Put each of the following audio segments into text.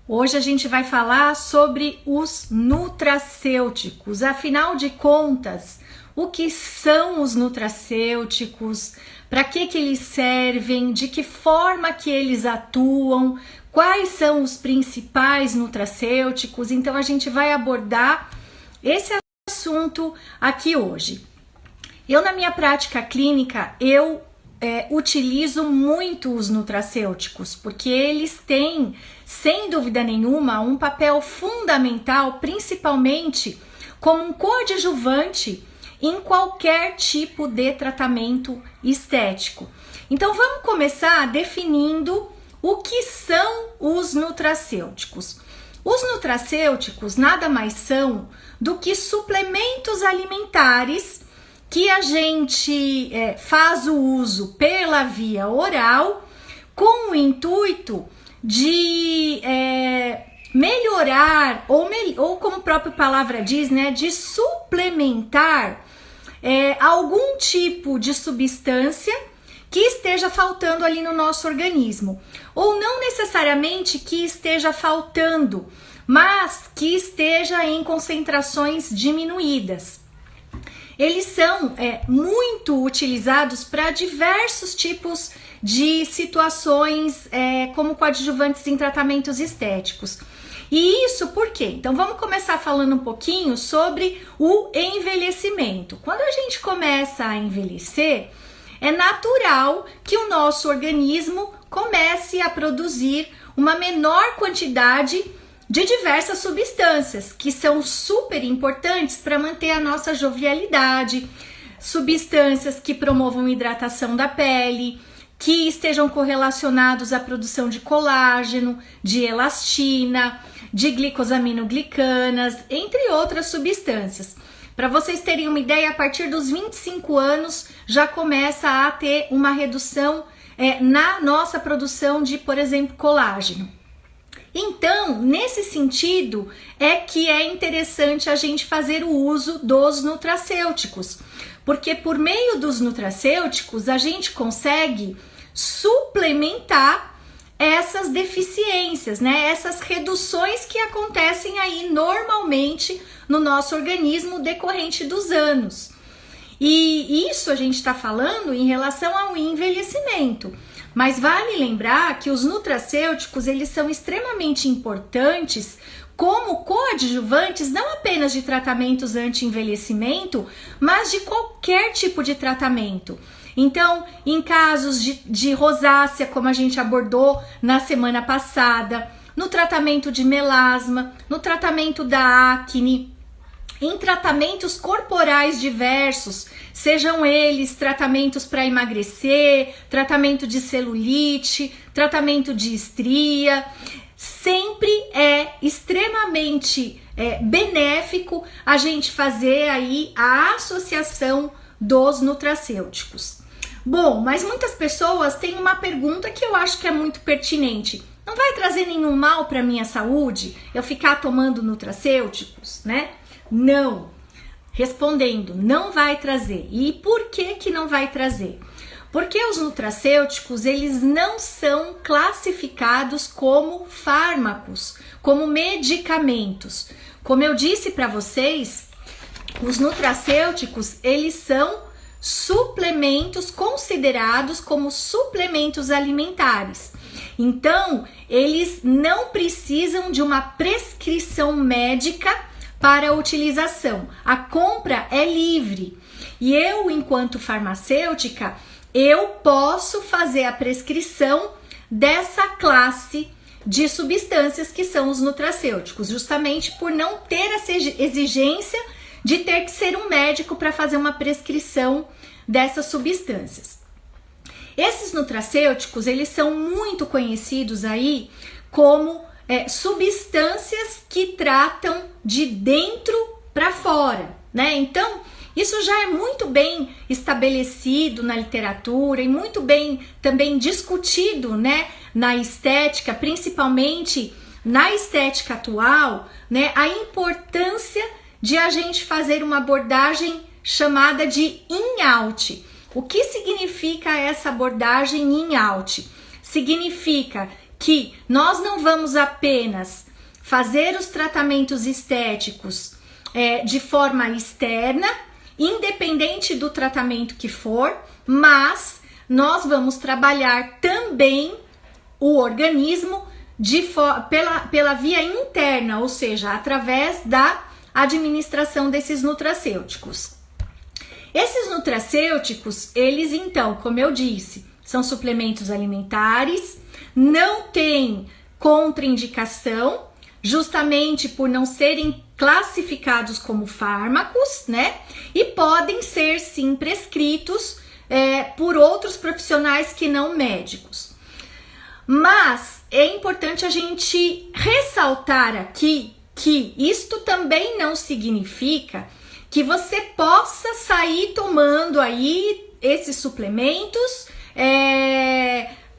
Hoje a gente vai falar sobre os nutracêuticos. Afinal de contas, o que são os nutracêuticos? Para que eles servem? De que forma que eles atuam? Quais são os principais nutracêuticos? Então a gente vai abordar esse assunto aqui hoje. Na minha prática clínica, utilizo muito os nutracêuticos, porque eles têm, sem dúvida nenhuma, um papel fundamental, principalmente como um coadjuvante em qualquer tipo de tratamento estético. Então vamos começar definindo o que são os nutracêuticos. Os nutracêuticos nada mais são do que suplementos alimentares que a gente faz o uso pela via oral com o intuito de melhorar, ou como a própria palavra diz, né, de suplementar algum tipo de substância que esteja faltando ali no nosso organismo. Ou não necessariamente que esteja faltando, mas que esteja em concentrações diminuídas. Eles são muito utilizados para diversos tipos de situações, como coadjuvantes em tratamentos estéticos. E isso por quê? Então vamos começar falando um pouquinho sobre o envelhecimento. Quando a gente começa a envelhecer, é natural que o nosso organismo comece a produzir uma menor quantidade de diversas substâncias que são super importantes para manter a nossa jovialidade, substâncias que promovam hidratação da pele, que estejam correlacionados à produção de colágeno, de elastina, de glicosaminoglicanas, entre outras substâncias. Para vocês terem uma ideia, a partir dos 25 anos já começa a ter uma redução na nossa produção de, por exemplo, colágeno. Então, nesse sentido, é que é interessante a gente fazer o uso dos nutracêuticos, porque por meio dos nutracêuticos a gente consegue suplementar essas deficiências, né? Essas reduções que acontecem aí normalmente no nosso organismo decorrente dos anos. E isso a gente está falando em relação ao envelhecimento. Mas vale lembrar que os nutracêuticos, eles são extremamente importantes como coadjuvantes não apenas de tratamentos anti-envelhecimento, mas de qualquer tipo de tratamento. Então, em casos de rosácea, como a gente abordou na semana passada, no tratamento de melasma, no tratamento da acne, em tratamentos corporais diversos, sejam eles tratamentos para emagrecer, tratamento de celulite, tratamento de estria, sempre é extremamente benéfico a gente fazer aí a associação dos nutracêuticos. Bom, mas muitas pessoas têm uma pergunta que eu acho que é muito pertinente. Não vai trazer nenhum mal para minha saúde eu ficar tomando nutracêuticos, né? Não. Respondendo, não vai trazer. E por que não vai trazer? Porque os nutracêuticos, eles não são classificados como fármacos, como medicamentos. Como eu disse para vocês, os nutracêuticos, eles são suplementos considerados como suplementos alimentares. Então, eles não precisam de uma prescrição médica para a utilização. A compra é livre. E eu, enquanto farmacêutica, eu posso fazer a prescrição dessa classe de substâncias que são os nutracêuticos, justamente por não ter essa exigência de ter que ser um médico para fazer uma prescrição dessas substâncias. Esses nutracêuticos, eles são muito conhecidos aí como substâncias que tratam de dentro para fora, né? Então, isso já é muito bem estabelecido na literatura e muito bem também discutido, né, na estética, principalmente na estética atual, né, a importância de a gente fazer uma abordagem chamada de in-out. O que significa essa abordagem in-out? Significa que nós não vamos apenas fazer os tratamentos estéticos de forma externa, independente do tratamento que for, mas nós vamos trabalhar também o organismo pela via interna, ou seja, através da administração desses nutracêuticos. Esses nutracêuticos, eles então, como eu disse, são suplementos alimentares, não tem contraindicação, justamente por não serem classificados como fármacos, né? E podem ser sim prescritos por outros profissionais que não médicos. Mas é importante a gente ressaltar aqui que isto também não significa que você possa sair tomando aí esses suplementos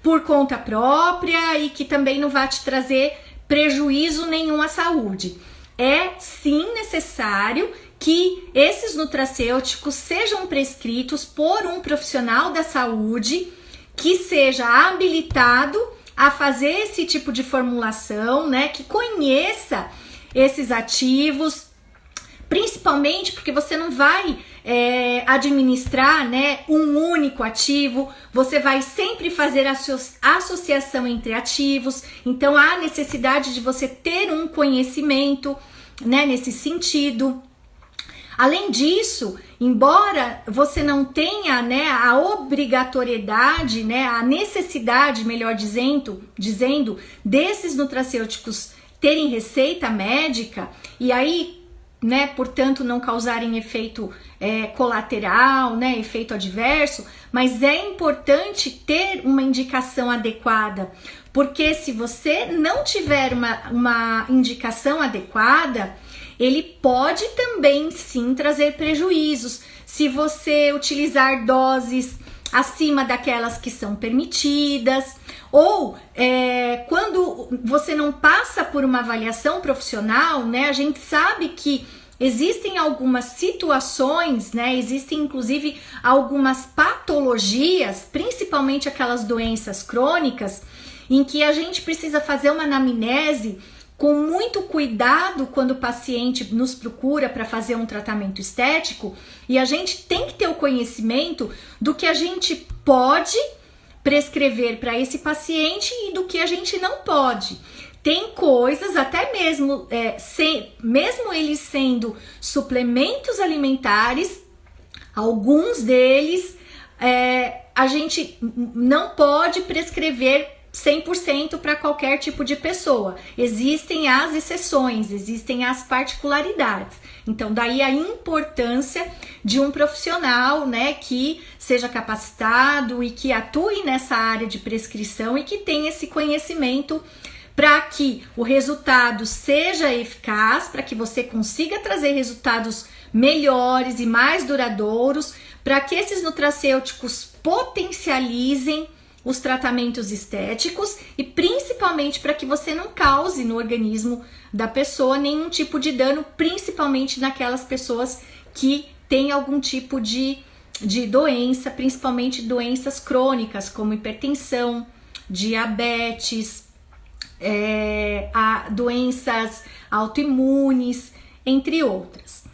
por conta própria e que também não vai te trazer prejuízo nenhum à saúde. É sim necessário que esses nutracêuticos sejam prescritos por um profissional da saúde que seja habilitado a fazer esse tipo de formulação, né? Que conheça esses ativos, principalmente porque você não vai administrar, né, um único ativo, você vai sempre fazer associação entre ativos, então há necessidade de você ter um conhecimento, né, nesse sentido. Além disso, embora você não tenha, né, a obrigatoriedade, né, a necessidade, melhor dizendo, desses nutracêuticos terem receita médica e aí, né, portanto, não causarem efeito colateral, né, efeito adverso, mas é importante ter uma indicação adequada, porque se você não tiver uma indicação adequada, ele pode também sim trazer prejuízos se você utilizar doses acima daquelas que são permitidas, ou quando você não passa por uma avaliação profissional, né? A gente sabe que existem algumas situações, né? Existem inclusive algumas patologias, principalmente aquelas doenças crônicas, em que a gente precisa fazer uma anamnese com muito cuidado quando o paciente nos procura para fazer um tratamento estético, e a gente tem que ter o conhecimento do que a gente pode prescrever para esse paciente e do que a gente não pode. Tem coisas, até mesmo, mesmo eles sendo suplementos alimentares, alguns deles a gente não pode prescrever 100% para qualquer tipo de pessoa. Existem as exceções, existem as particularidades. Então, daí a importância de um profissional, né, que seja capacitado e que atue nessa área de prescrição e que tenha esse conhecimento para que o resultado seja eficaz, para que você consiga trazer resultados melhores e mais duradouros, para que esses nutracêuticos potencializem os tratamentos estéticos e principalmente para que você não cause no organismo da pessoa nenhum tipo de dano, principalmente naquelas pessoas que têm algum tipo de doença, principalmente doenças crônicas como hipertensão, diabetes, doenças autoimunes, entre outras.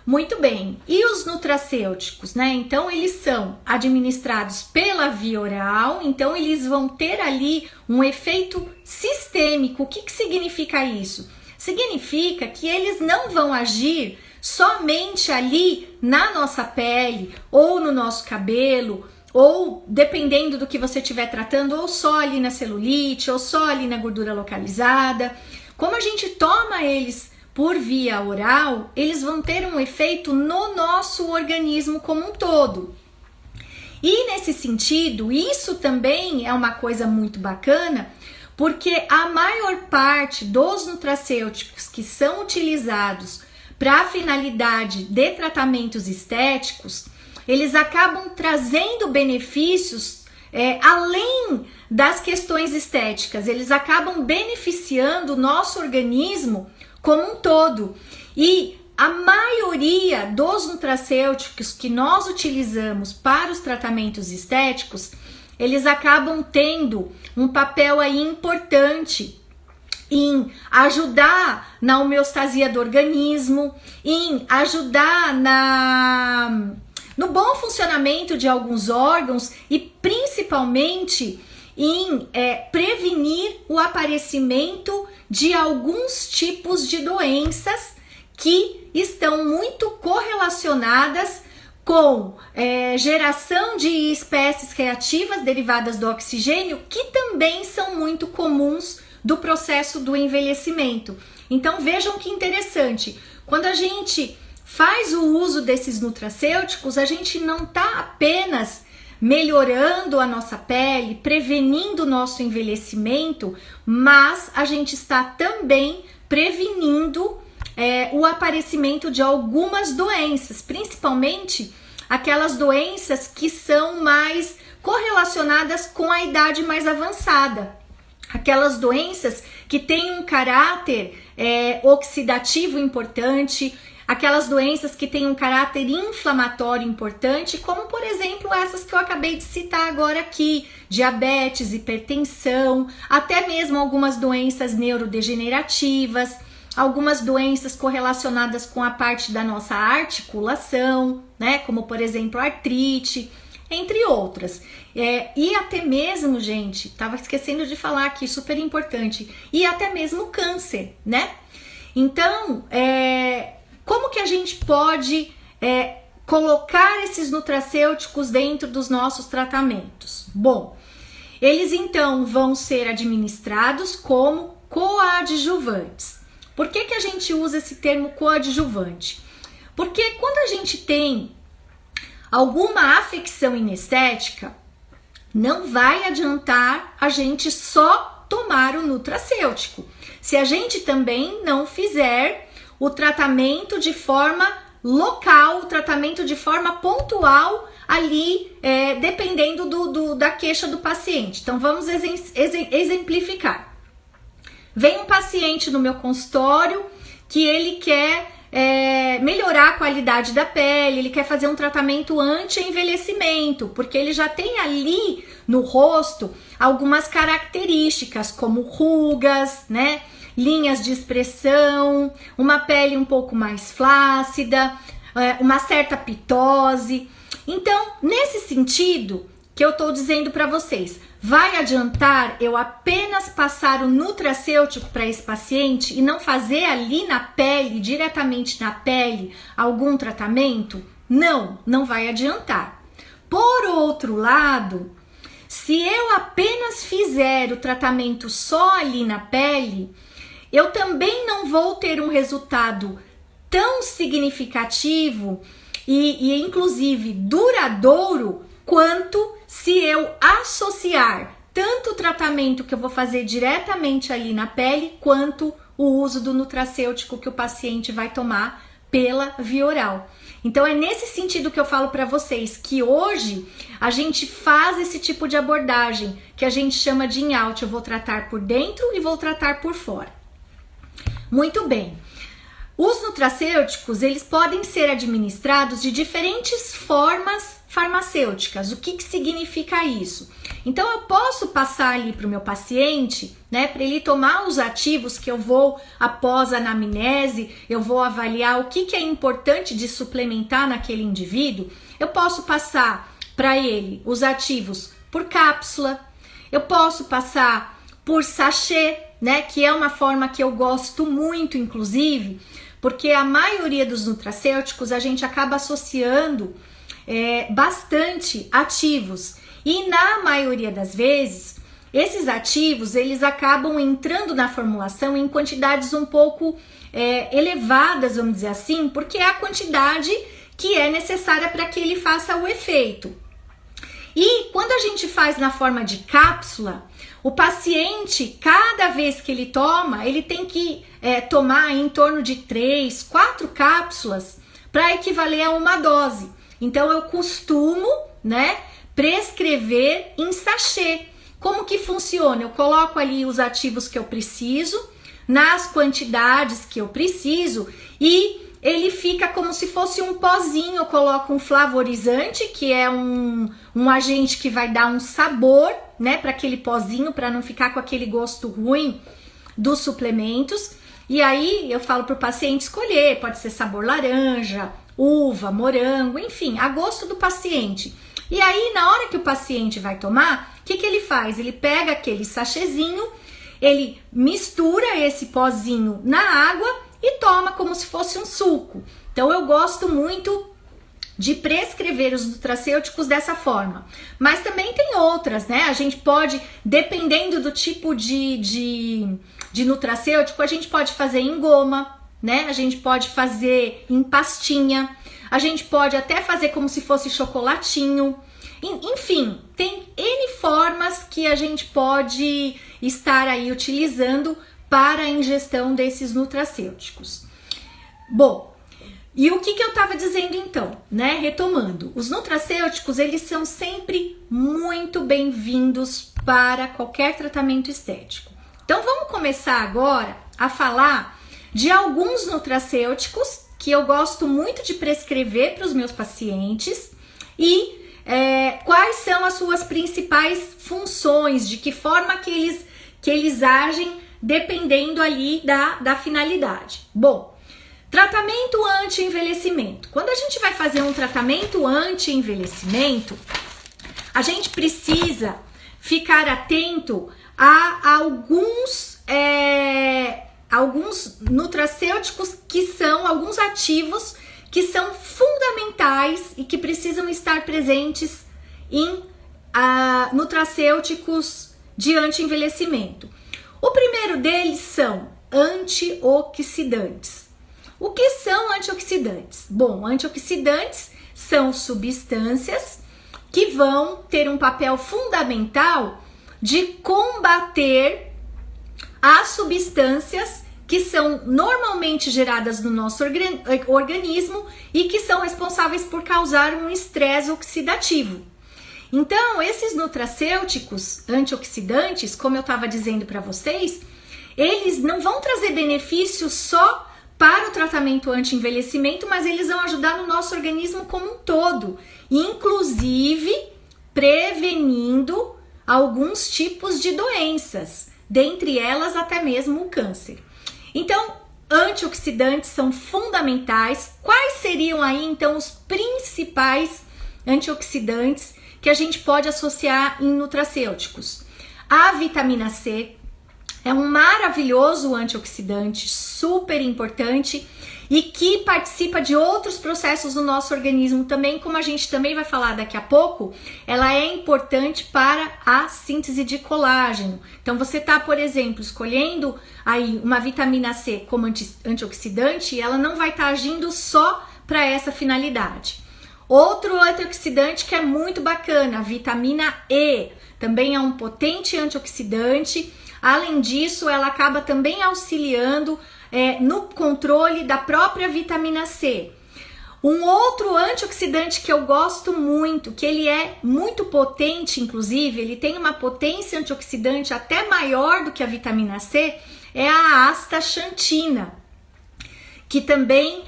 Muito bem, e os nutracêuticos, né? Então, eles são administrados pela via oral, então eles vão ter ali um efeito sistêmico. O que significa isso? Significa que eles não vão agir somente ali na nossa pele, ou no nosso cabelo, ou dependendo do que você estiver tratando, ou só ali na celulite, ou só ali na gordura localizada. Como a gente toma eles por via oral, eles vão ter um efeito no nosso organismo como um todo. E nesse sentido, isso também é uma coisa muito bacana, porque a maior parte dos nutracêuticos que são utilizados para a finalidade de tratamentos estéticos, eles acabam trazendo benefícios além das questões estéticas, eles acabam beneficiando o nosso organismo como um todo. E a maioria dos nutracêuticos que nós utilizamos para os tratamentos estéticos, eles acabam tendo um papel aí importante em ajudar na homeostasia do organismo, em ajudar no bom funcionamento de alguns órgãos e principalmente em prevenir o aparecimento de alguns tipos de doenças que estão muito correlacionadas com geração de espécies reativas derivadas do oxigênio, que também são muito comuns do processo do envelhecimento. Então vejam que interessante, quando a gente faz o uso desses nutracêuticos, a gente não está apenas melhorando a nossa pele, prevenindo o nosso envelhecimento, mas a gente está também prevenindo o aparecimento de algumas doenças, principalmente aquelas doenças que são mais correlacionadas com a idade mais avançada. Aquelas doenças que têm um caráter oxidativo importante, aquelas doenças que têm um caráter inflamatório importante, como por exemplo essas que eu acabei de citar agora aqui, diabetes, hipertensão, até mesmo algumas doenças neurodegenerativas, algumas doenças correlacionadas com a parte da nossa articulação, né, como por exemplo artrite, entre outras. E até mesmo, gente, tava esquecendo de falar aqui, super importante, e até mesmo câncer, né? Então, como que a gente pode colocar esses nutracêuticos dentro dos nossos tratamentos? Bom, eles então vão ser administrados como coadjuvantes. Por que que a gente usa esse termo coadjuvante? Porque quando a gente tem alguma afecção inestética, não vai adiantar a gente só tomar o nutracêutico, se a gente também não fizer o tratamento de forma local, o tratamento de forma pontual ali, dependendo da queixa do paciente. Então vamos exemplificar. Vem um paciente no meu consultório que ele quer melhorar a qualidade da pele, ele quer fazer um tratamento anti-envelhecimento, porque ele já tem ali no rosto algumas características, como rugas, né? Linhas de expressão, uma pele um pouco mais flácida, uma certa pitose. Então, nesse sentido que eu tô dizendo para vocês, vai adiantar eu apenas passar o nutracêutico para esse paciente e não fazer ali na pele, diretamente na pele, algum tratamento? Não, não vai adiantar. Por outro lado, se eu apenas fizer o tratamento só ali na pele, eu também não vou ter um resultado tão significativo e inclusive duradouro quanto se eu associar tanto o tratamento que eu vou fazer diretamente ali na pele, quanto o uso do nutracêutico que o paciente vai tomar pela via oral. Então é nesse sentido que eu falo para vocês que hoje a gente faz esse tipo de abordagem que a gente chama de in-out. Eu vou tratar por dentro e vou tratar por fora. Muito bem. Os nutracêuticos, eles podem ser administrados de diferentes formas farmacêuticas. O que significa isso? Então eu posso passar ali para o meu paciente, né, para ele tomar os ativos que eu vou, após a anamnese, eu vou avaliar o que é importante de suplementar naquele indivíduo. Eu posso passar para ele os ativos por cápsula, eu posso passar por sachê, né, que é uma forma que eu gosto muito, inclusive, porque a maioria dos nutracêuticos a gente acaba associando bastante ativos, e na maioria das vezes esses ativos eles acabam entrando na formulação em quantidades um pouco elevadas, vamos dizer assim, porque é a quantidade que é necessária para que ele faça o efeito. E quando a gente faz na forma de cápsula, o paciente, cada vez que ele toma, ele tem que tomar em torno de 3, 4 cápsulas para equivaler a uma dose. Então eu costumo, né, prescrever em sachê. Como que funciona? Eu coloco ali os ativos que eu preciso, nas quantidades que eu preciso, e ele fica como se fosse um pozinho. Eu coloco um flavorizante, que é um agente que vai dar um sabor, né, para aquele pozinho, para não ficar com aquele gosto ruim dos suplementos. E aí eu falo para o paciente escolher, pode ser sabor laranja, uva, morango, enfim, a gosto do paciente. E aí, na hora que o paciente vai tomar, o que ele faz? Ele pega aquele sachêzinho, ele mistura esse pozinho na água e toma como se fosse um suco. Então, eu gosto muito de prescrever os nutracêuticos dessa forma. Mas também tem outras, né? A gente pode, dependendo do tipo de nutracêutico, a gente pode fazer em goma, né? A gente pode fazer em pastinha, a gente pode até fazer como se fosse chocolatinho. Enfim, tem N formas que a gente pode estar aí utilizando para a ingestão desses nutracêuticos. Bom, e o que eu estava dizendo então, né? Retomando, os nutracêuticos, eles são sempre muito bem-vindos para qualquer tratamento estético. Então vamos começar agora a falar de alguns nutracêuticos que eu gosto muito de prescrever para os meus pacientes e quais são as suas principais funções, de que forma que eles agem dependendo ali da finalidade. Bom, tratamento anti-envelhecimento. Quando a gente vai fazer um tratamento anti-envelhecimento, a gente precisa ficar atento a alguns nutracêuticos que são alguns ativos que são fundamentais e que precisam estar presentes em nutracêuticos de anti-envelhecimento. O primeiro deles são antioxidantes. O que são antioxidantes? Bom, antioxidantes são substâncias que vão ter um papel fundamental de combater as substâncias que são normalmente geradas no nosso organismo e que são responsáveis por causar um estresse oxidativo. Então, esses nutracêuticos antioxidantes, como eu estava dizendo para vocês, eles não vão trazer benefícios só para o tratamento anti-envelhecimento, mas eles vão ajudar no nosso organismo como um todo, inclusive prevenindo alguns tipos de doenças, dentre elas até mesmo o câncer. Então, antioxidantes são fundamentais. Quais seriam aí, então, os principais antioxidantes que a gente pode associar em nutracêuticos? A vitamina C é um maravilhoso antioxidante, super importante e que participa de outros processos do nosso organismo também, como a gente também vai falar daqui a pouco. Ela é importante para a síntese de colágeno. Então você tá, por exemplo, escolhendo aí uma vitamina C como antioxidante, ela não vai estar agindo só para essa finalidade. Outro antioxidante que é muito bacana, a vitamina E, também é um potente antioxidante. Além disso, ela acaba também auxiliando no controle da própria vitamina C. Um outro antioxidante que eu gosto muito, que ele é muito potente, inclusive, ele tem uma potência antioxidante até maior do que a vitamina C, é a astaxantina, que também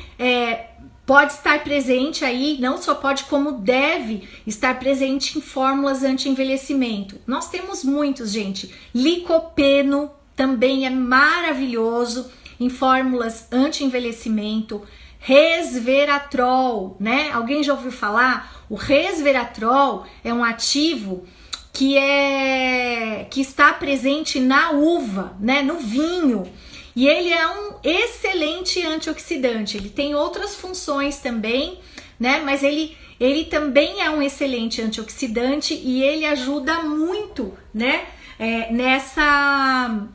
pode estar presente aí, não só pode, como deve estar presente em fórmulas anti-envelhecimento. Nós temos muitos, gente. Licopeno também é maravilhoso em fórmulas anti-envelhecimento. Resveratrol, né? Alguém já ouviu falar? O resveratrol é um ativo que está presente na uva, né? No vinho. E ele é um excelente antioxidante. Ele tem outras funções também, né? Mas ele também é um excelente antioxidante e ele ajuda muito, né? Nessa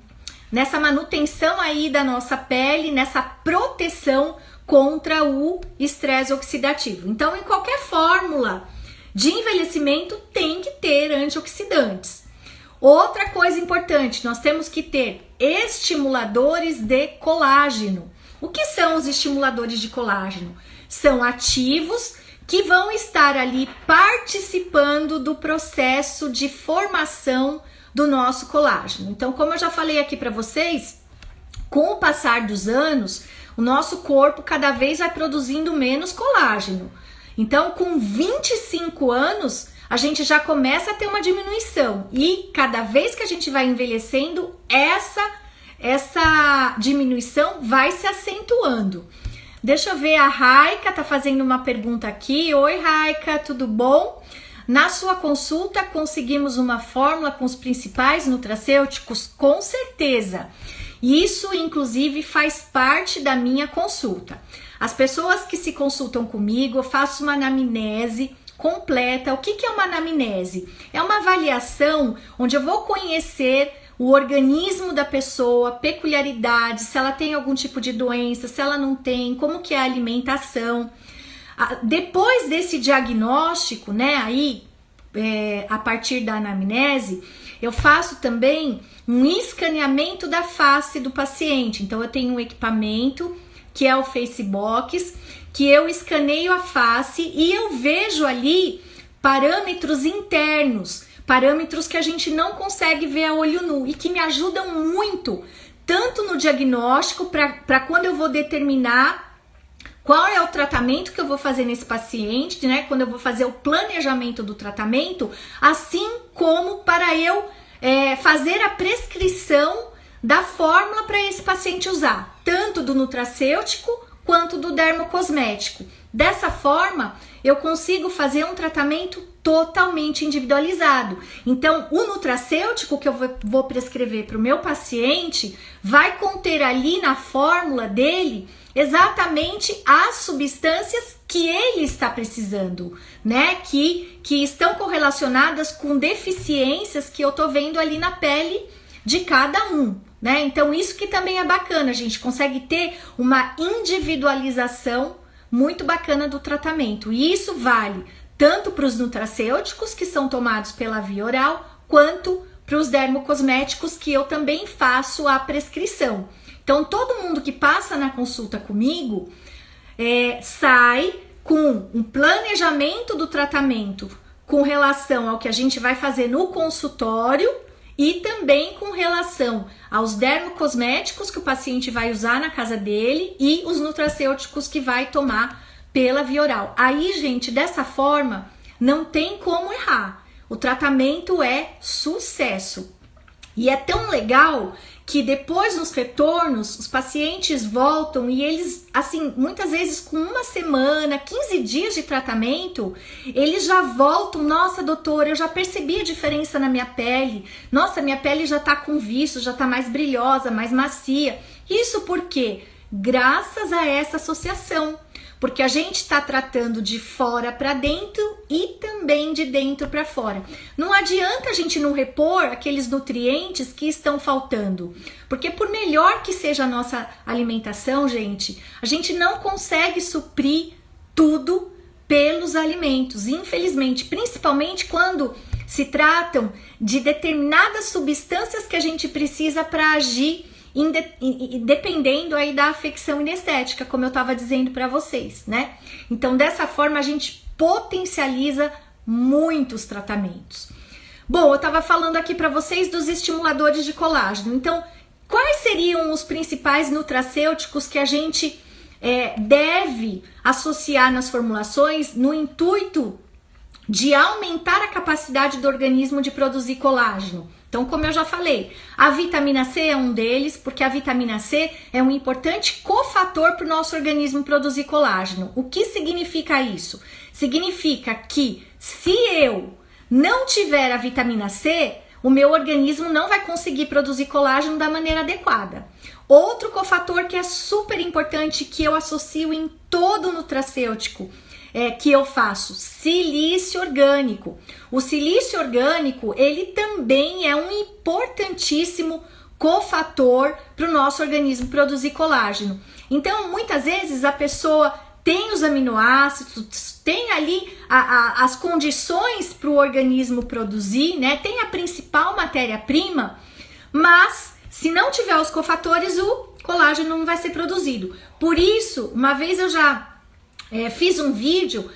manutenção aí da nossa pele, nessa proteção contra o estresse oxidativo. Então, em qualquer fórmula de envelhecimento tem que ter antioxidantes. Outra coisa importante, nós temos que ter estimuladores de colágeno. O que são os estimuladores de colágeno? São ativos que vão estar ali participando do processo de formação do nosso colágeno. Então, como eu já falei aqui para vocês, com o passar dos anos, o nosso corpo cada vez vai produzindo menos colágeno. Então, com 25 anos, a gente já começa a ter uma diminuição. E cada vez que a gente vai envelhecendo, essa diminuição vai se acentuando. Deixa eu ver, a Raika tá fazendo uma pergunta aqui. Oi, Raika, tudo bom? Na sua consulta, conseguimos uma fórmula com os principais nutracêuticos? Com certeza. Isso, inclusive, faz parte da minha consulta. As pessoas que se consultam comigo, eu faço uma anamnese completa. O que é uma anamnese? É uma avaliação onde eu vou conhecer o organismo da pessoa, peculiaridades, se ela tem algum tipo de doença, se ela não tem, como que é a alimentação. Depois desse diagnóstico, né, aí, a partir da anamnese, eu faço também um escaneamento da face do paciente. Então, eu tenho um equipamento, que é o Facebox, que eu escaneio a face e eu vejo ali parâmetros internos, parâmetros que a gente não consegue ver a olho nu e que me ajudam muito, tanto no diagnóstico, para quando eu vou determinar qual é o tratamento que eu vou fazer nesse paciente, né? Quando eu vou fazer o planejamento do tratamento, assim como para eu fazer a prescrição da fórmula para esse paciente usar, tanto do nutracêutico quanto do dermocosmético. Dessa forma, eu consigo fazer um tratamento totalmente individualizado. Então, o nutracêutico que eu vou prescrever para o meu paciente vai conter ali na fórmula dele exatamente as substâncias que ele está precisando, né? Que estão correlacionadas com deficiências que eu tô vendo ali na pele de cada um, né? Então, isso que também é bacana, a gente consegue ter uma individualização muito bacana do tratamento. E isso vale tanto para os nutracêuticos que são tomados pela via oral, quanto para os dermocosméticos que eu também faço a prescrição. Então, todo mundo que passa na consulta comigo sai com um planejamento do tratamento com relação ao que a gente vai fazer no consultório e também com relação aos dermocosméticos que o paciente vai usar na casa dele e os nutracêuticos que vai tomar pela via oral. Aí, gente, dessa forma, não tem como errar. O tratamento é sucesso. E é tão legal que depois nos retornos, os pacientes voltam e eles, assim, muitas vezes com uma semana, 15 dias de tratamento, eles já voltam, nossa, doutora, eu já percebi a diferença na minha pele, nossa, minha pele já tá com viço, já tá mais brilhosa, mais macia. Isso por quê? Graças a essa associação. Porque a gente está tratando de fora para dentro e também de dentro para fora. Não adianta a gente não repor aqueles nutrientes que estão faltando. Porque por melhor que seja a nossa alimentação, gente, a gente não consegue suprir tudo pelos alimentos. Infelizmente, principalmente quando se tratam de determinadas substâncias que a gente precisa para agir dependendo aí da afecção inestética, como eu estava dizendo para vocês, né? Então, dessa forma, a gente potencializa muitos tratamentos. Bom, eu estava falando aqui para vocês dos estimuladores de colágeno. Então, quais seriam os principais nutracêuticos que a gente deve associar nas formulações no intuito de aumentar a capacidade do organismo de produzir colágeno? Então, como eu já falei, a vitamina C é um deles, porque a vitamina C é um importante cofator para o nosso organismo produzir colágeno. O que significa isso? Significa que se eu não tiver a vitamina C, o meu organismo não vai conseguir produzir colágeno da maneira adequada. Outro cofator que é super importante, que eu associo em todo nutracêutico, que eu faço, silício orgânico. O silício orgânico, ele também é um importantíssimo cofator para o nosso organismo produzir colágeno. Então, muitas vezes a pessoa tem os aminoácidos, tem ali as condições para o organismo produzir, né? Tem a principal matéria-prima, mas se não tiver os cofatores, o colágeno não vai ser produzido. Por isso, uma vez eu já fiz um vídeo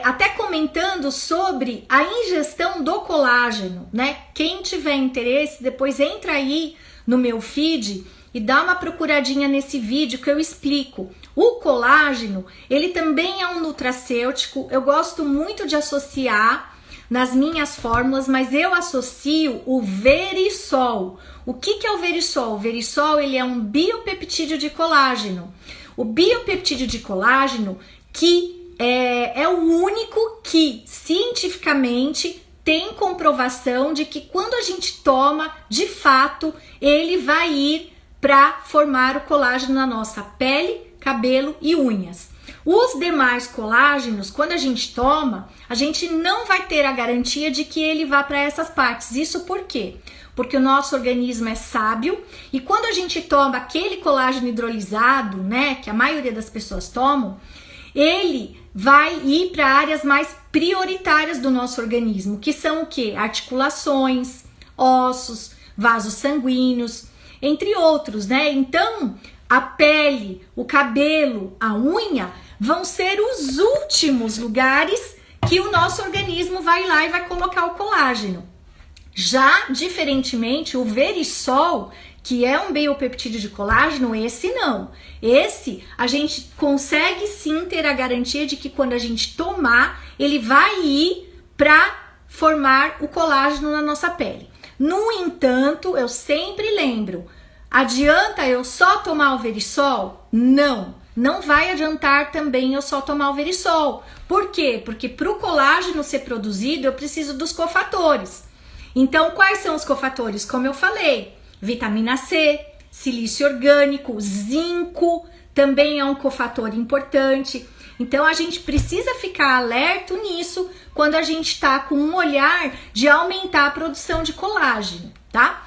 até comentando sobre a ingestão do colágeno, né? Quem tiver interesse, depois entra aí no meu feed e dá uma procuradinha nesse vídeo que eu explico. O colágeno, ele também é um nutracêutico. Eu gosto muito de associar nas minhas fórmulas, mas eu associo o Verisol. O que é o Verisol? O Verisol, ele é um biopeptídeo de colágeno. O biopeptídeo de colágeno que é o único que cientificamente tem comprovação de que quando a gente toma, de fato, ele vai ir para formar o colágeno na nossa pele, cabelo e unhas. Os demais colágenos, quando a gente toma, a gente não vai ter a garantia de que ele vá para essas partes. Isso por quê? Porque o nosso organismo é sábio e quando a gente toma aquele colágeno hidrolisado, né, que a maioria das pessoas tomam, ele vai ir para áreas mais prioritárias do nosso organismo, que são o quê? Articulações, ossos, vasos sanguíneos, entre outros, né? Então, a pele, o cabelo, a unha vão ser os últimos lugares que o nosso organismo vai lá e vai colocar o colágeno. Já, diferentemente, o Verisol, que é um biopeptídeo de colágeno, esse não. Esse, a gente consegue sim ter a garantia de que quando a gente tomar, ele vai ir para formar o colágeno na nossa pele. No entanto, eu sempre lembro, adianta eu só tomar o Verisol? Não, não vai adiantar também eu só tomar o Verisol. Por quê? Porque para o colágeno ser produzido, eu preciso dos cofatores. Então, quais são os cofatores? Como eu falei, vitamina C, silício orgânico, zinco, também é um cofator importante. Então, a gente precisa ficar alerta nisso quando a gente está com um olhar de aumentar a produção de colágeno, tá?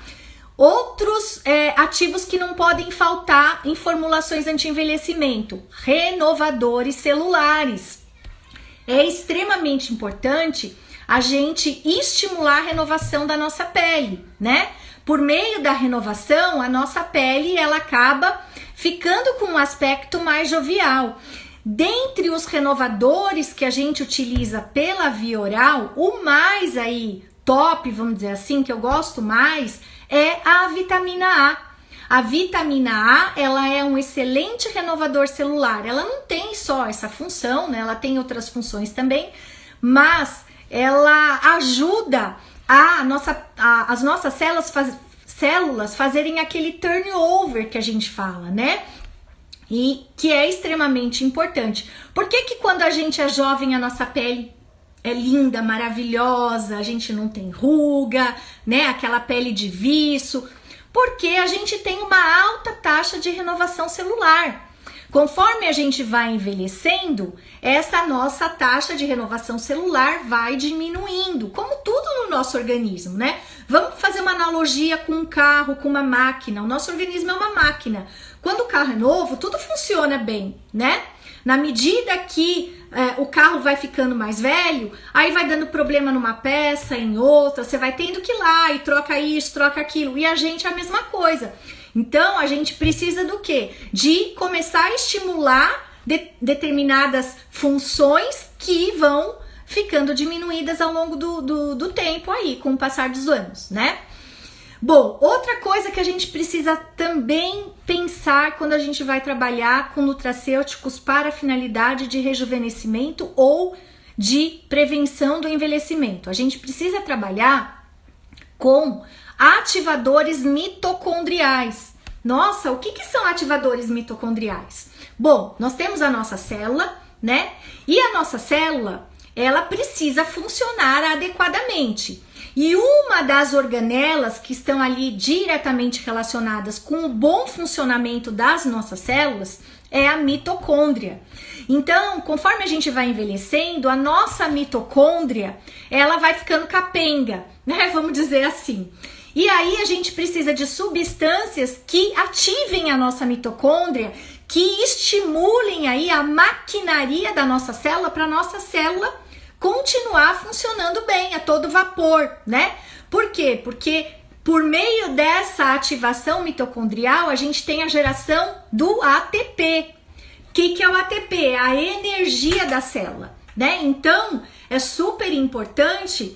Outros ativos que não podem faltar em formulações anti-envelhecimento, renovadores celulares. É extremamente importante a gente estimular a renovação da nossa pele, né? Por meio da renovação, a nossa pele ela acaba ficando com um aspecto mais jovial. Dentre os renovadores que a gente utiliza pela via oral, o mais aí top, vamos dizer assim, que eu gosto mais, é a vitamina A. A vitamina A, ela é um excelente renovador celular. Ela não tem só essa função, né? Ela tem outras funções também, mas ela ajuda as nossas células fazerem aquele turnover que a gente fala, né? E que é extremamente importante. Por que quando a gente é jovem, a nossa pele é linda, maravilhosa, a gente não tem ruga, né? Aquela pele de viço. Porque a gente tem uma alta taxa de renovação celular. Conforme a gente vai envelhecendo, essa nossa taxa de renovação celular vai diminuindo, como tudo no nosso organismo, né? Vamos fazer uma analogia com um carro, com uma máquina. O nosso organismo é uma máquina. Quando o carro é novo, tudo funciona bem, né? Na medida que o carro vai ficando mais velho, aí vai dando problema numa peça, em outra, você vai tendo que ir lá e troca isso, troca aquilo. E a gente é a mesma coisa. Então, a gente precisa do quê? De começar a estimular determinadas funções que vão ficando diminuídas ao longo do tempo aí, com o passar dos anos, né? Bom, outra coisa que a gente precisa também pensar quando a gente vai trabalhar com nutracêuticos para a finalidade de rejuvenescimento ou de prevenção do envelhecimento. A gente precisa trabalhar com ativadores mitocondriais. Nossa, o que são ativadores mitocondriais? Bom, nós temos a nossa célula, né? E a nossa célula, ela precisa funcionar adequadamente. E uma das organelas que estão ali diretamente relacionadas com o bom funcionamento das nossas células é a mitocôndria. Então, conforme a gente vai envelhecendo, a nossa mitocôndria, ela vai ficando capenga, né? Vamos dizer assim. E aí a gente precisa de substâncias que ativem a nossa mitocôndria, que estimulem aí a maquinaria da nossa célula para a nossa célula continuar funcionando bem, a todo vapor, né? Por quê? Porque por meio dessa ativação mitocondrial, a gente tem a geração do ATP. O que é o ATP? É a energia da célula, né? Então, é super importante,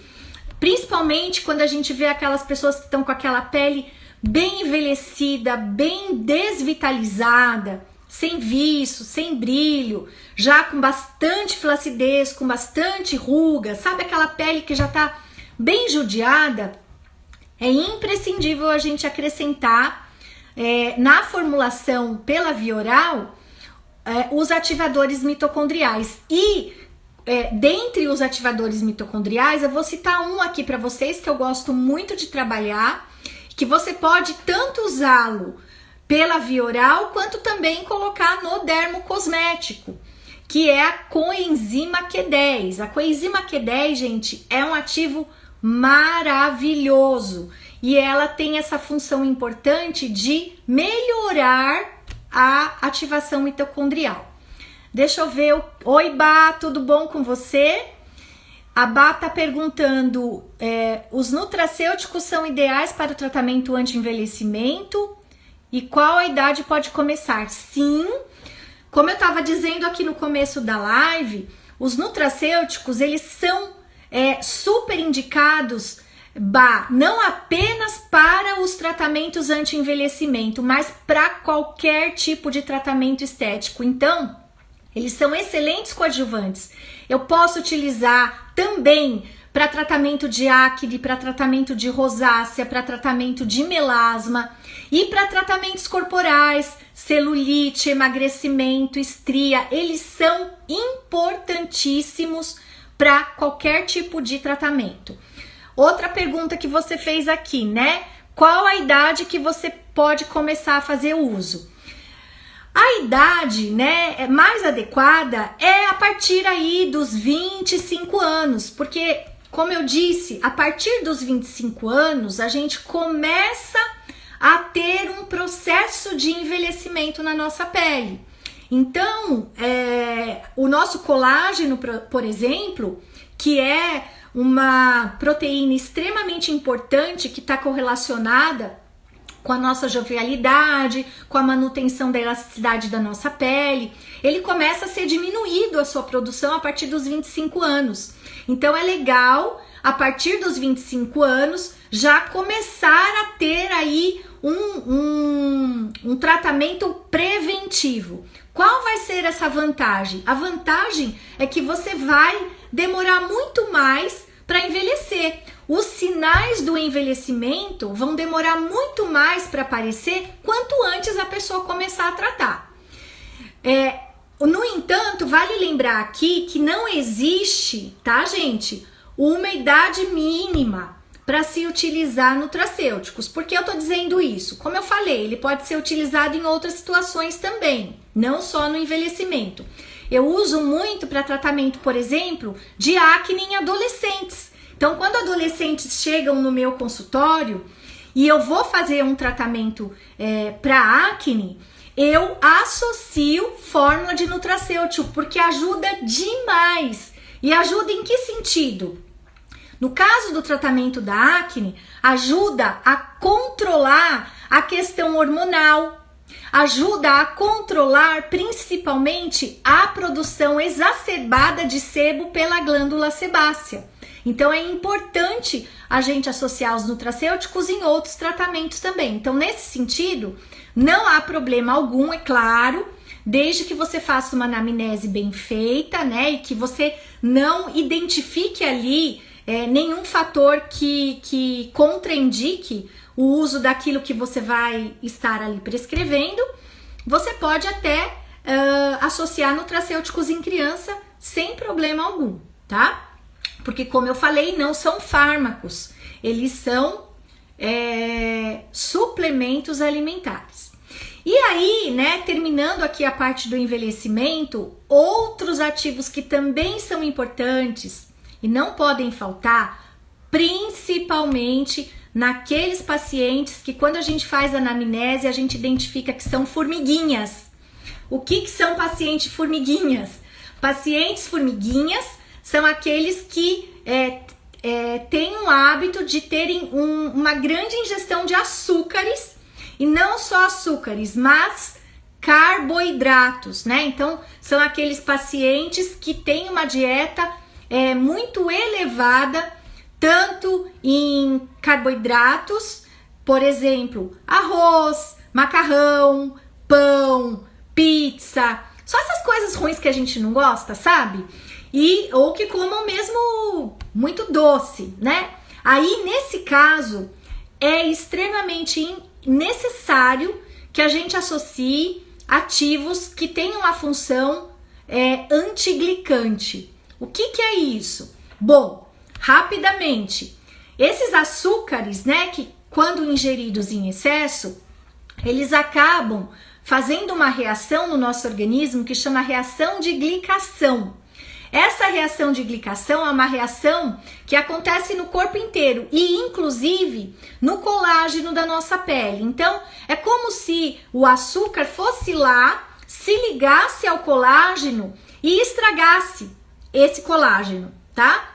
principalmente quando a gente vê aquelas pessoas que estão com aquela pele bem envelhecida, bem desvitalizada, sem viço, sem brilho, já com bastante flacidez, com bastante ruga, sabe aquela pele que já tá bem judiada, é imprescindível a gente acrescentar na formulação pela via oral os ativadores mitocondriais. E dentre os ativadores mitocondriais, eu vou citar um aqui para vocês que eu gosto muito de trabalhar, que você pode tanto usá-lo pela via oral, quanto também colocar no dermocosmético, que é a coenzima Q10. A coenzima Q10, gente, é um ativo maravilhoso e ela tem essa função importante de melhorar a ativação mitocondrial. Deixa eu ver. Oi, Bá, tudo bom com você? A Bá tá perguntando, os nutracêuticos são ideais para o tratamento anti-envelhecimento? E qual a idade pode começar? Sim, como eu estava dizendo aqui no começo da live, os nutracêuticos, eles são super indicados, não apenas para os tratamentos anti-envelhecimento, mas para qualquer tipo de tratamento estético. Então, eles são excelentes coadjuvantes. Eu posso utilizar também para tratamento de acne, para tratamento de rosácea, para tratamento de melasma e para tratamentos corporais, celulite, emagrecimento, estria. Eles são importantíssimos para qualquer tipo de tratamento. Outra pergunta que você fez aqui, né? Qual a idade que você pode começar a fazer uso? A idade, né, mais adequada é a partir aí dos 25 anos, porque, como eu disse, a partir dos 25 anos a gente começa a ter um processo de envelhecimento na nossa pele. Então, o nosso colágeno, por exemplo, que é uma proteína extremamente importante que está correlacionada com a nossa jovialidade, com a manutenção da elasticidade da nossa pele, ele começa a ser diminuído a sua produção a partir dos 25 anos. Então é legal, a partir dos 25 anos, já começar a ter aí um tratamento preventivo. Qual vai ser essa vantagem? A vantagem é que você vai demorar muito mais para envelhecer. Os sinais do envelhecimento vão demorar muito mais para aparecer quanto antes a pessoa começar a tratar. No entanto, vale lembrar aqui que não existe, tá, gente, uma idade mínima para se utilizar nutracêuticos. Por que eu tô dizendo isso? Como eu falei, ele pode ser utilizado em outras situações também, não só no envelhecimento. Eu uso muito para tratamento, por exemplo, de acne em adolescentes. Então, quando adolescentes chegam no meu consultório e eu vou fazer um tratamento para acne, eu associo fórmula de nutracêutico, porque ajuda demais. E ajuda em que sentido? No caso do tratamento da acne, ajuda a controlar a questão hormonal, ajuda a controlar principalmente a produção exacerbada de sebo pela glândula sebácea. Então é importante a gente associar os nutracêuticos em outros tratamentos também. Então, nesse sentido, não há problema algum, é claro, desde que você faça uma anamnese bem feita, né? E que você não identifique ali nenhum fator que contraindique o uso daquilo que você vai estar ali prescrevendo. Você pode até associar nutracêuticos em criança sem problema algum, tá? Porque, como eu falei, não são fármacos, eles são suplementos alimentares. E aí, né, terminando aqui a parte do envelhecimento, outros ativos que também são importantes e não podem faltar, principalmente naqueles pacientes que, quando a gente faz anamnese, a gente identifica que são formiguinhas. O que são pacientes formiguinhas? Pacientes formiguinhas são aqueles que têm um hábito de terem uma grande ingestão de açúcares, e não só açúcares, mas carboidratos, né? Então, são aqueles pacientes que têm uma dieta muito elevada, tanto em carboidratos por exemplo, arroz, macarrão, pão, pizza, só essas coisas ruins que a gente não gosta, sabe? Ou que comam mesmo muito doce, né? Aí, nesse caso, é extremamente necessário que a gente associe ativos que tenham a função antiglicante. O que é isso? Bom, rapidamente, esses açúcares, né, que quando ingeridos em excesso, eles acabam fazendo uma reação no nosso organismo que chama reação de glicação. Essa reação de glicação é uma reação que acontece no corpo inteiro e inclusive no colágeno da nossa pele. Então, é como se o açúcar fosse lá, se ligasse ao colágeno e estragasse esse colágeno, tá?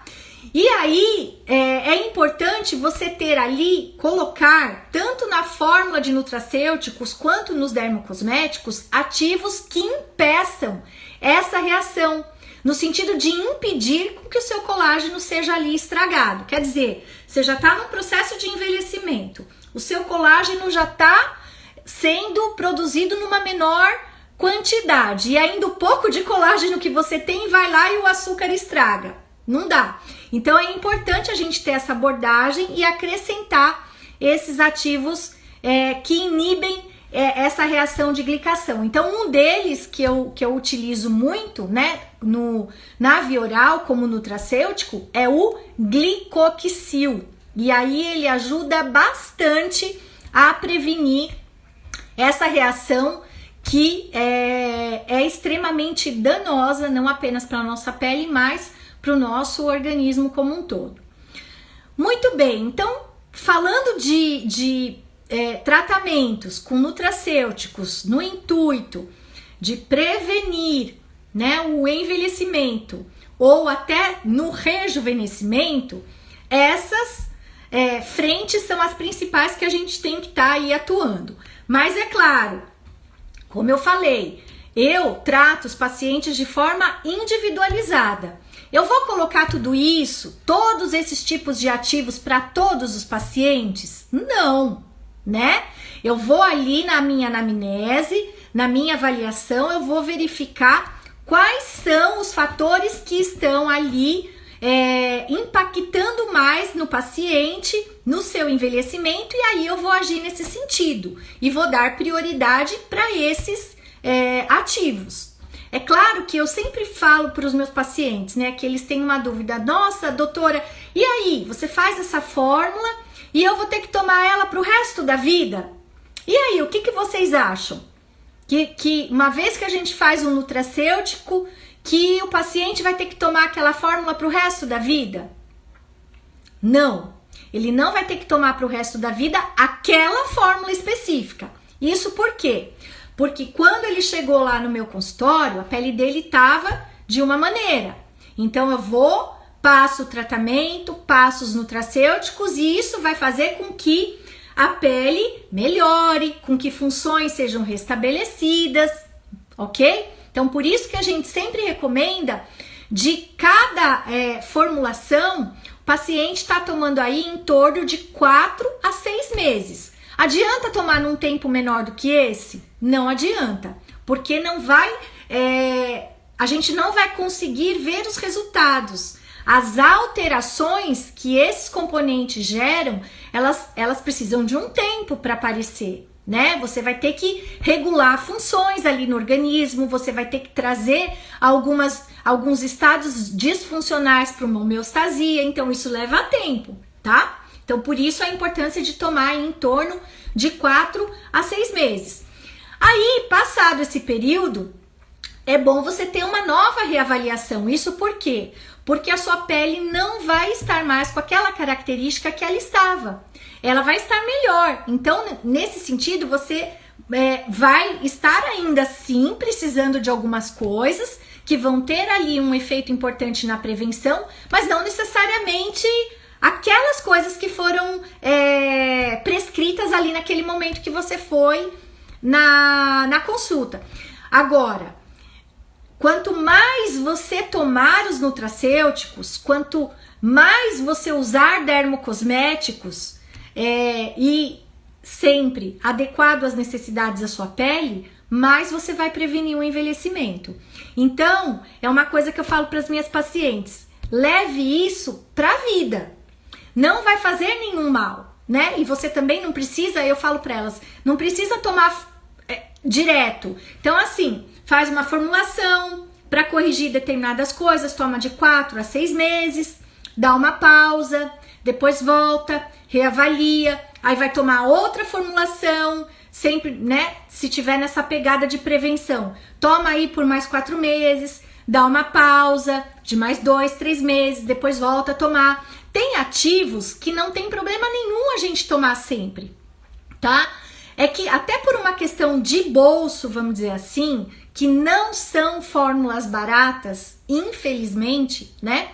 E aí, é importante você ter ali, colocar, tanto na fórmula de nutracêuticos quanto nos dermocosméticos, ativos que impeçam essa reação, no sentido de impedir que o seu colágeno seja ali estragado. Quer dizer, você já está no processo de envelhecimento, o seu colágeno já está sendo produzido numa menor quantidade, e ainda o pouco de colágeno que você tem vai lá e o açúcar estraga. Não dá. Então é importante a gente ter essa abordagem e acrescentar esses ativos que inibem essa reação de glicação. Então um deles que eu utilizo muito, né, na via oral como nutracêutico é o glicoxil. E aí ele ajuda bastante a prevenir essa reação que é extremamente danosa, não apenas para a nossa pele, mas para o nosso organismo como um todo. Muito bem, então falando de tratamentos com nutracêuticos no intuito de prevenir, né, o envelhecimento ou até no rejuvenescimento, essas frentes são as principais que a gente tem que estar aí atuando. Mas é claro, como eu falei, eu trato os pacientes de forma individualizada. Eu vou colocar tudo isso, todos esses tipos de ativos para todos os pacientes? Não, né? Eu vou ali na minha anamnese, na minha avaliação, eu vou verificar quais são os fatores que estão ali impactando mais no paciente, no seu envelhecimento, e aí eu vou agir nesse sentido e vou dar prioridade para esses ativos. É claro que eu sempre falo para os meus pacientes, né, que eles têm uma dúvida. Nossa, doutora, e aí? Você faz essa fórmula e eu vou ter que tomar ela para o resto da vida? E aí, o que vocês acham? Que uma vez que a gente faz um nutracêutico, que o paciente vai ter que tomar aquela fórmula para o resto da vida? Não, ele não vai ter que tomar para o resto da vida aquela fórmula específica. Isso por quê? Porque quando ele chegou lá no meu consultório, a pele dele estava de uma maneira. Então eu passo o tratamento, passo os nutracêuticos e isso vai fazer com que a pele melhore, com que funções sejam restabelecidas, ok? Então por isso que a gente sempre recomenda de cada formulação, o paciente está tomando aí em torno de 4 a 6 meses. Adianta tomar num tempo menor do que esse? Não adianta, porque a gente não vai conseguir ver os resultados. As alterações que esses componentes geram, elas precisam de um tempo para aparecer, né? Você vai ter que regular funções ali no organismo, você vai ter que trazer alguns estados disfuncionais para uma homeostasia, então isso leva tempo, tá? Então, por isso a importância de tomar em torno de 4 a 6 meses. Aí, passado esse período, é bom você ter uma nova reavaliação. Isso por quê? Porque a sua pele não vai estar mais com aquela característica que ela estava. Ela vai estar melhor. Então, nesse sentido, você vai estar ainda assim precisando de algumas coisas que vão ter ali um efeito importante na prevenção, mas não necessariamente aquelas coisas que foram prescritas ali naquele momento que você foi na consulta. Agora, quanto mais você tomar os nutracêuticos, quanto mais você usar dermocosméticos e sempre adequado às necessidades da sua pele, mais você vai prevenir o envelhecimento. Então, é uma coisa que eu falo para as minhas pacientes: leve isso para a vida. Não vai fazer nenhum mal, né? E você também não precisa, eu falo para elas, não precisa tomar direto. Então, assim, faz uma formulação para corrigir determinadas coisas, toma de 4 a 6 meses, dá uma pausa, depois volta, reavalia, aí vai tomar outra formulação, sempre, né? Se tiver nessa pegada de prevenção, toma aí por mais 4 meses, dá uma pausa de mais 2, 3 meses, depois volta a tomar. Tem ativos que não tem problema nenhum a gente tomar sempre, tá? É que até por uma questão de bolso, vamos dizer assim, que não são fórmulas baratas, infelizmente, né?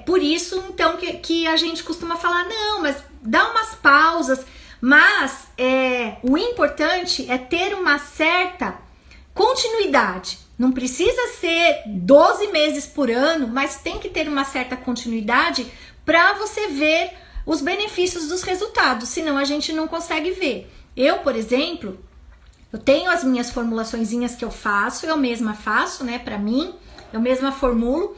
Por isso, então, que a gente costuma falar, não, mas dá umas pausas, mas o importante é ter uma certa continuidade. Não precisa ser 12 meses por ano, mas tem que ter uma certa continuidade para você ver os benefícios dos resultados, senão a gente não consegue ver. Eu, por exemplo, eu tenho as minhas formulaçõezinhas que eu faço, eu mesma faço, né, para mim, eu mesma formulo,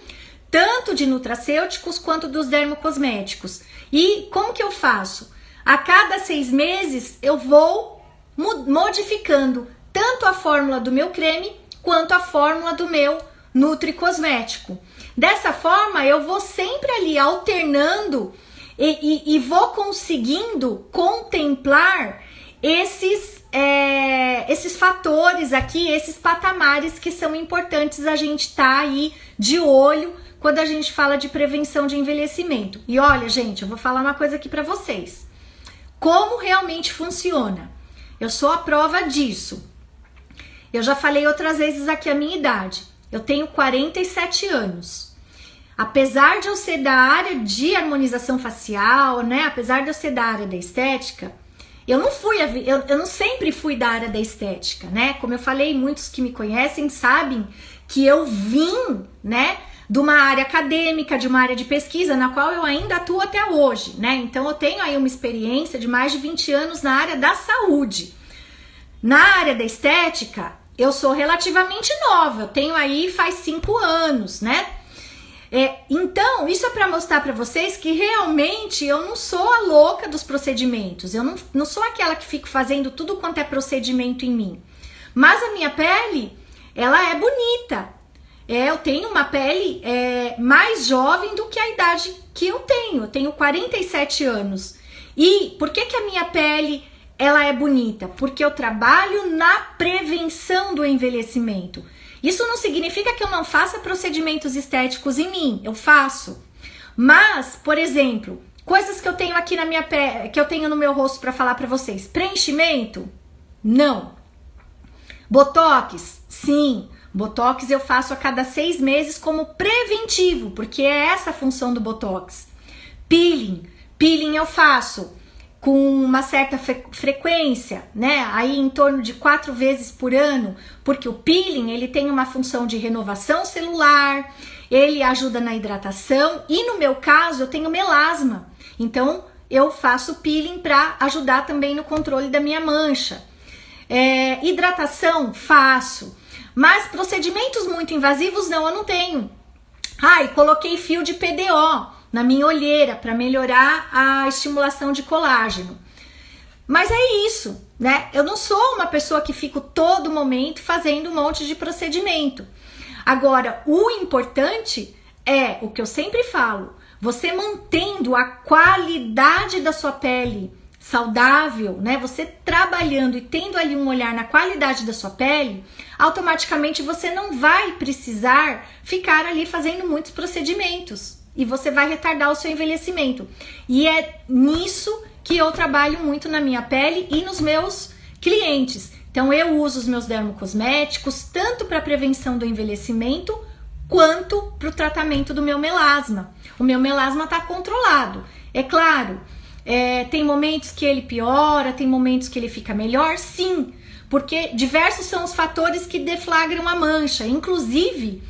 tanto de nutracêuticos quanto dos dermocosméticos. E como que eu faço? A cada 6 meses eu vou modificando tanto a fórmula do meu creme quanto a fórmula do meu nutricosmético. Dessa forma eu vou sempre ali alternando e vou conseguindo contemplar esses fatores aqui, esses patamares que são importantes a gente estar aí de olho quando a gente fala de prevenção de envelhecimento. E olha, gente, eu vou falar uma coisa aqui para vocês. Como realmente funciona? Eu sou a prova disso. Eu já falei outras vezes aqui a minha idade. Eu tenho 47 anos. Apesar de eu ser da área de harmonização facial, né? Apesar de eu ser da área da estética, eu não sempre fui da área da estética, né? Como eu falei, muitos que me conhecem sabem que eu vim, né, de uma área acadêmica, de uma área de pesquisa, na qual eu ainda atuo até hoje, né? Então eu tenho aí uma experiência de mais de 20 anos na área da saúde. Na área da estética, eu sou relativamente nova, eu tenho aí faz 5 anos, né? Então, isso é para mostrar para vocês que realmente eu não sou a louca dos procedimentos, eu não sou aquela que fico fazendo tudo quanto é procedimento em mim. Mas a minha pele, ela é bonita. Eu tenho uma pele mais jovem do que a idade que eu tenho 47 anos. E por que a minha pele ela é bonita? Porque eu trabalho na prevenção do envelhecimento. Isso não significa que eu não faça procedimentos estéticos em mim, eu faço. Mas, por exemplo, coisas que eu tenho aqui na minha pele, que eu tenho no meu rosto para falar para vocês. Preenchimento? Não. Botox? Sim. Botox eu faço a cada 6 meses como preventivo, porque é essa a função do Botox. Peeling eu faço com uma certa frequência, né? Aí em torno de 4 vezes por ano, porque o peeling ele tem uma função de renovação celular, ele ajuda na hidratação e no meu caso eu tenho melasma, então eu faço peeling para ajudar também no controle da minha mancha. Hidratação faço, mas procedimentos muito invasivos não, eu não tenho. E coloquei fio de PDO na minha olheira para melhorar a estimulação de colágeno. Mas é isso, né? Eu não sou uma pessoa que fico todo momento fazendo um monte de procedimento. Agora, o importante é o que eu sempre falo, você mantendo a qualidade da sua pele saudável, né? Você trabalhando e tendo ali um olhar na qualidade da sua pele, automaticamente você não vai precisar ficar ali fazendo muitos procedimentos. E você vai retardar o seu envelhecimento. E é nisso que eu trabalho muito na minha pele e nos meus clientes. Então eu uso os meus dermocosméticos tanto para prevenção do envelhecimento quanto para o tratamento do meu melasma. O meu melasma está controlado. É claro, tem momentos que ele piora, tem momentos que ele fica melhor, sim. Porque diversos são os fatores que deflagram a mancha, inclusive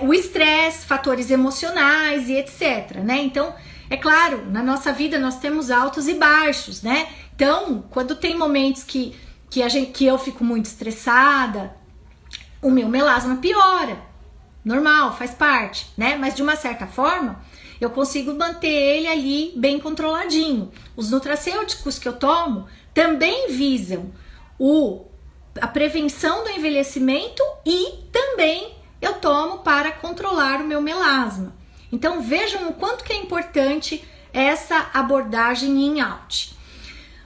o estresse, fatores emocionais e etc, né? Então, É claro, na nossa vida nós temos altos e baixos, né? Então, quando tem momentos que eu fico muito estressada, o meu melasma piora. Normal, faz parte, né? Mas de uma certa forma, eu consigo manter ele ali bem controladinho. Os nutracêuticos que eu tomo também visam a prevenção do envelhecimento e também eu tomo para controlar o meu melasma. Então vejam o quanto que é importante essa abordagem in out.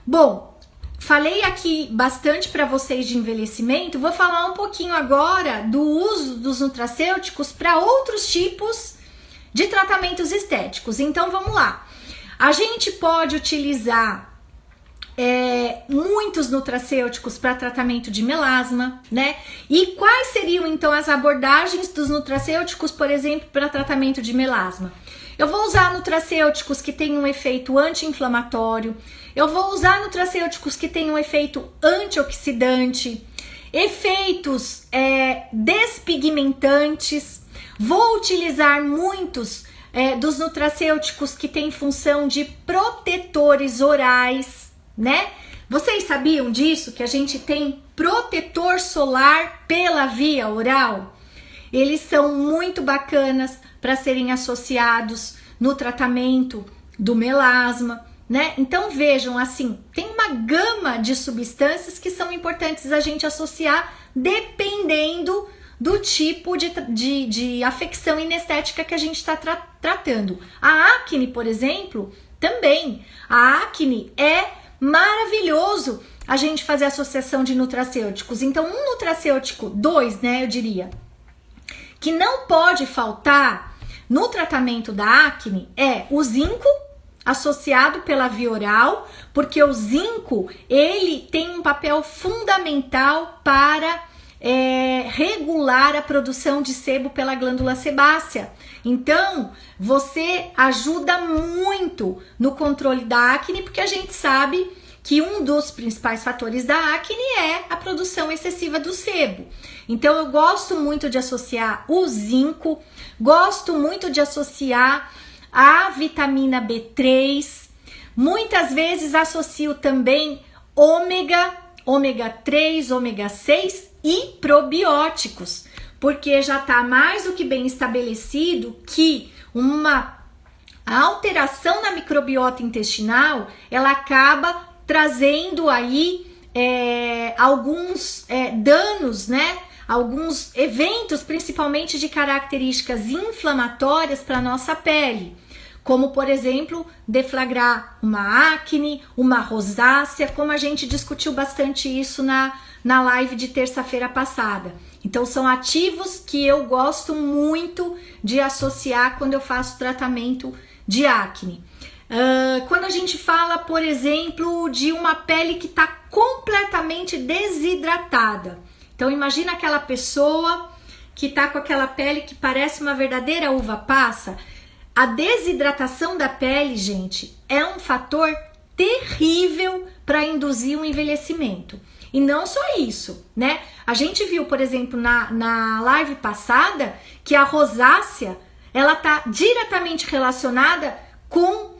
Bom, falei aqui bastante para vocês de envelhecimento, vou falar um pouquinho agora do uso dos nutracêuticos para outros tipos de tratamentos estéticos. Então vamos lá. A gente pode utilizar muitos nutracêuticos para tratamento de melasma, né? E quais seriam então as abordagens dos nutracêuticos, por exemplo, para tratamento de melasma? Eu vou usar nutracêuticos que têm um efeito anti-inflamatório, eu vou usar nutracêuticos que têm um efeito antioxidante, efeitos despigmentantes. Vou utilizar muitos dos nutracêuticos que têm função de protetores orais, né? Vocês sabiam disso? Que a gente tem protetor solar pela via oral? Eles são muito bacanas para serem associados no tratamento do melasma, né? Então vejam, assim, tem uma gama de substâncias que são importantes a gente associar dependendo do tipo de afecção inestética que a gente está tratando. A acne, por exemplo, também. A acne é maravilhoso a gente fazer associação de nutracêuticos. Então, um nutracêutico, 2, né, eu diria, que não pode faltar no tratamento da acne é o zinco, associado pela via oral, porque o zinco, ele tem um papel fundamental para regular a produção de sebo pela glândula sebácea. Então, você ajuda muito no controle da acne, porque a gente sabe que um dos principais fatores da acne é a produção excessiva do sebo. Então, eu gosto muito de associar o zinco, gosto muito de associar a vitamina B3, muitas vezes associo também ômega 3, ômega 6 e probióticos, porque já está mais do que bem estabelecido que uma alteração na microbiota intestinal, ela acaba trazendo aí alguns danos, né? Alguns eventos, principalmente de características inflamatórias para a nossa pele, como, por exemplo, deflagrar uma acne, uma rosácea, como a gente discutiu bastante isso na live de terça-feira passada. Então, são ativos que eu gosto muito de associar quando eu faço tratamento de acne. Quando a gente fala, por exemplo, de uma pele que está completamente desidratada. Então, imagina aquela pessoa que está com aquela pele que parece uma verdadeira uva passa. A desidratação da pele, gente, é um fator terrível para induzir um envelhecimento. E não só isso, né? A gente viu, por exemplo, na live passada, que a rosácea, ela está diretamente relacionada com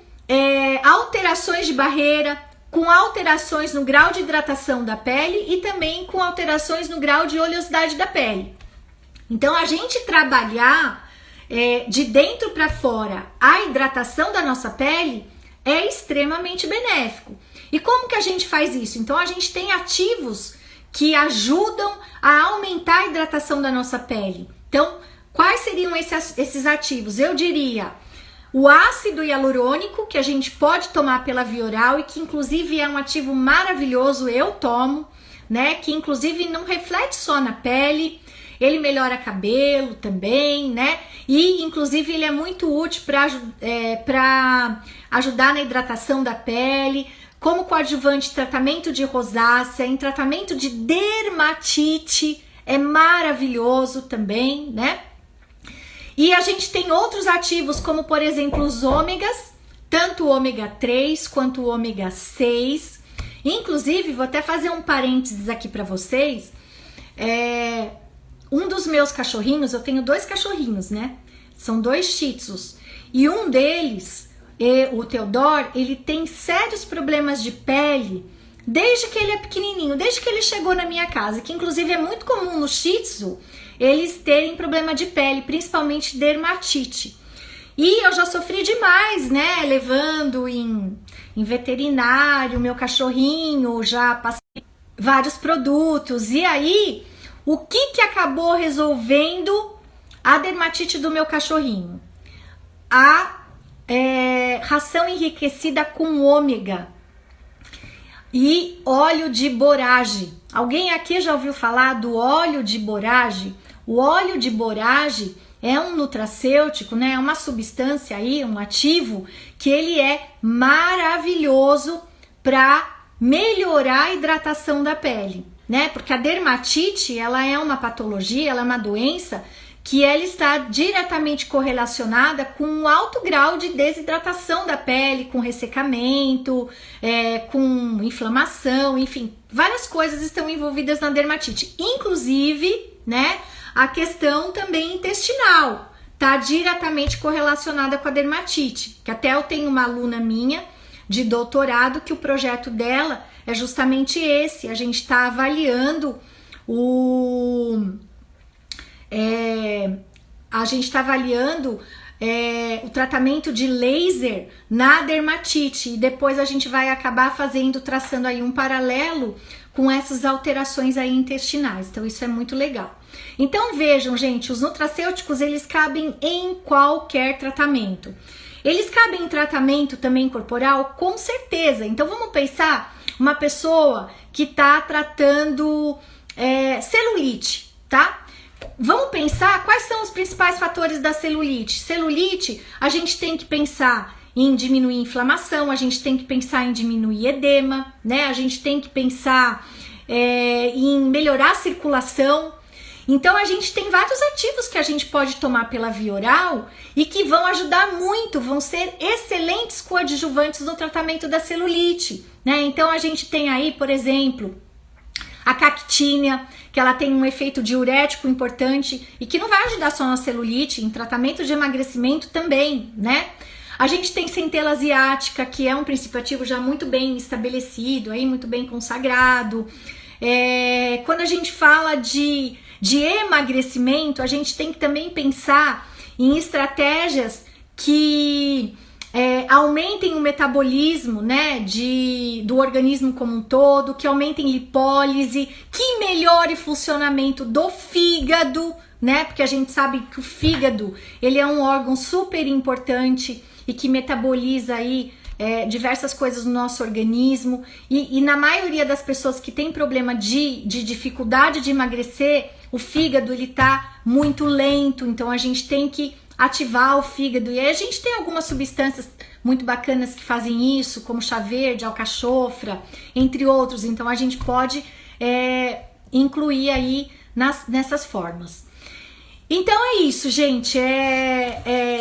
alterações de barreira, com alterações no grau de hidratação da pele e também com alterações no grau de oleosidade da pele. Então, a gente trabalhar de dentro para fora a hidratação da nossa pele é extremamente benéfico. E como que a gente faz isso? Então, a gente tem ativos que ajudam a aumentar a hidratação da nossa pele. Então, quais seriam esses ativos? Eu diria o ácido hialurônico, que a gente pode tomar pela via oral e que inclusive é um ativo maravilhoso, eu tomo, né? Que inclusive não reflete só na pele, ele melhora cabelo também, né? E inclusive ele é muito útil para ajudar na hidratação da pele, como coadjuvante em tratamento de rosácea, em tratamento de dermatite, é maravilhoso também, né? E a gente tem outros ativos, como por exemplo os ômegas, tanto o ômega 3 quanto o ômega 6. Inclusive, vou até fazer um parênteses aqui para vocês. Um dos meus cachorrinhos, eu tenho 2 cachorrinhos, né? São 2 shih tzus. E um deles, o Theodore, ele tem sérios problemas de pele desde que ele é pequenininho, desde que ele chegou na minha casa, que inclusive é muito comum no Shih Tzu eles terem problema de pele, principalmente dermatite. E eu já sofri demais, né, levando em veterinário, meu cachorrinho, já passei vários produtos. E aí, o que acabou resolvendo a dermatite do meu cachorrinho? A ração enriquecida com ômega e óleo de borage. Alguém aqui já ouviu falar do óleo de borage? O óleo de borage é um nutracêutico, né? É uma substância aí, um ativo, que ele é maravilhoso para melhorar a hidratação da pele, né? Porque a dermatite, ela é uma patologia, ela é uma doença que ela está diretamente correlacionada com um alto grau de desidratação da pele, com ressecamento, com inflamação, enfim, várias coisas estão envolvidas na dermatite, inclusive, né, a questão também intestinal está diretamente correlacionada com a dermatite, que até eu tenho uma aluna minha de doutorado que o projeto dela é justamente esse, a gente está avaliando o tratamento de laser na dermatite, e depois a gente vai acabar traçando aí um paralelo com essas alterações aí intestinais, então isso é muito legal. Então vejam, gente, os nutracêuticos, eles cabem em qualquer tratamento. Eles cabem em tratamento também corporal? Com certeza. Então vamos pensar uma pessoa que está tratando celulite, tá? Vamos pensar quais são os principais fatores da celulite. Celulite, a gente tem que pensar em diminuir a inflamação, a gente tem que pensar em diminuir edema, né? A gente tem que pensar em melhorar a circulação. Então a gente tem vários ativos que a gente pode tomar pela via oral e que vão ajudar muito, vão ser excelentes coadjuvantes no tratamento da celulite, né? Então a gente tem aí, por exemplo, a cactínia, que ela tem um efeito diurético importante e que não vai ajudar só na celulite, em tratamento de emagrecimento também, né? A gente tem centela asiática, que é um princípio ativo já muito bem estabelecido, aí muito bem consagrado. Quando a gente fala de emagrecimento, a gente tem que também pensar em estratégias que aumentem o metabolismo, né, do organismo como um todo, que aumentem lipólise, que melhore o funcionamento do fígado, né, porque a gente sabe que o fígado, ele é um órgão super importante e que metaboliza aí diversas coisas no nosso organismo, e na maioria das pessoas que tem problema de dificuldade de emagrecer, o fígado ele tá muito lento, então a gente tem que ativar o fígado, e aí a gente tem algumas substâncias muito bacanas que fazem isso, como chá verde, alcachofra, entre outros, então a gente pode incluir aí nessas formas. Então é isso, gente,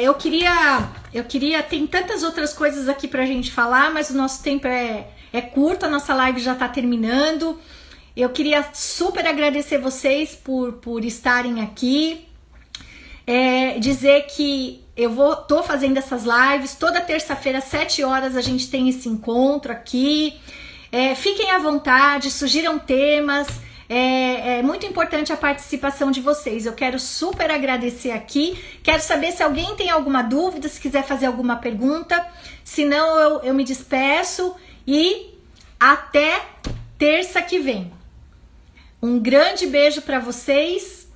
eu queria, tem tantas outras coisas aqui pra gente falar, mas o nosso tempo é curto, a nossa live já tá terminando. Eu queria super agradecer vocês por estarem aqui, dizer que tô fazendo essas lives, toda terça-feira às 7 horas a gente tem esse encontro aqui, fiquem à vontade, sugiram temas. É muito importante a participação de vocês. Eu quero super agradecer aqui. Quero saber se alguém tem alguma dúvida, se quiser fazer alguma pergunta. Se não, eu me despeço e até terça que vem. Um grande beijo para vocês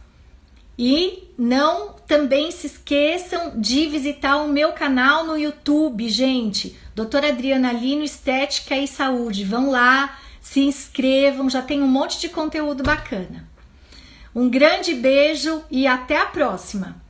e não também se esqueçam de visitar o meu canal no YouTube, gente. Doutora Adriana Lino, Estética e Saúde. Vão lá. Se inscrevam, já tem um monte de conteúdo bacana. Um grande beijo e até a próxima!